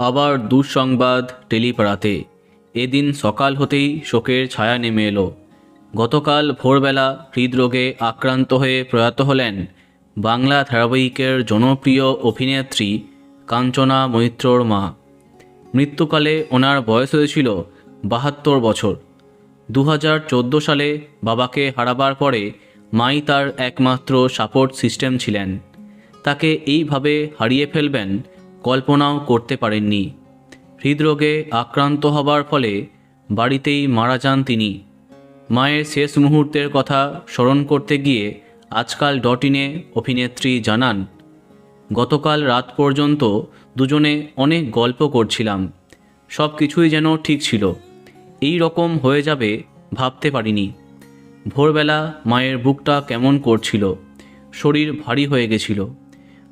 আবার দুঃসংবাদ টেলিপাড়াতে। এদিন সকাল হতেই শোকের ছায়া নেমে এলো। গতকাল ভোরবেলা হৃদরোগে আক্রান্ত হয়ে প্রয়াত হলেন বাংলা ধারাবাহিকের জনপ্রিয় অভিনেত্রী কাঞ্চনা মৈত্রর মা। মৃত্যুকালে ওনার বয়স হয়েছিল ৭২ বছর। ২০১৪ সালে বাবাকে হারাবার পরে মাই তার একমাত্র সাপোর্ট সিস্টেম ছিলেন। তাকে এইভাবে হারিয়ে ফেলবেন কল্পনাও করতে পারেননি। হৃদরোগে আক্রান্ত হবার ফলে বাড়িতেই মারা যান তিনি। মায়ের শেষ মুহূর্তের কথা স্মরণ করতে গিয়ে আজকাল .ইনে অভিনেত্রী জানান, গতকাল রাত পর্যন্ত দুজনে অনেক গল্প করছিলাম। সব কিছুই যেন ঠিক ছিল। এই রকম হয়ে যাবে ভাবতে পারিনি। ভোরবেলা মায়ের বুকটা কেমন করছিল, শরীর ভারী হয়ে গেছিল।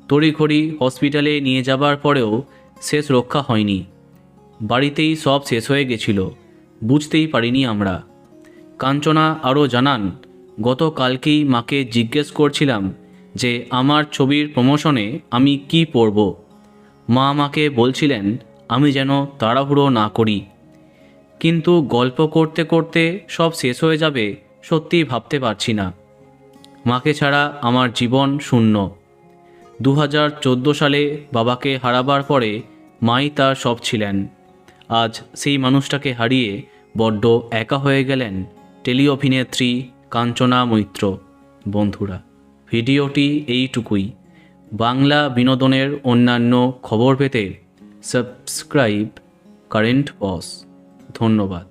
তড়িঘড়ি হসপিটালে নিয়ে যাবার পরেও শেষ রক্ষা হয়নি। বাড়িতেই সব শেষ হয়ে গেছিল, বুঝতেই পারিনি আমরা। কাঞ্চনা আরও জানান, গতকালকেই মাকে জিজ্ঞেস করছিলাম যে আমার ছবির প্রমোশনে আমি কি পরব। মা আমাকে বলছিলেন আমি যেন তাড়াহুড়ো না করি, কিন্তু গল্প করতে করতে সব শেষ হয়ে যাবে সত্যিই ভাবতে পারছি না। মাকে ছাড়া আমার জীবন শূন্য। ২০১৪ সালে বাবাকে হারাবার পরে মাই তার সব ছিলেন। আজ সেই মানুষটাকে হারিয়ে বড্ড একা হয়ে গেলেন টেলি অভিনেত্রী কাঞ্চনা মৈত্র। বন্ধুরা, ভিডিওটি এইটুকুই। বাংলা বিনোদনের অন্যান্য খবর পেতে সাবস্ক্রাইব কারেন্ট বস। ধন্যবাদ।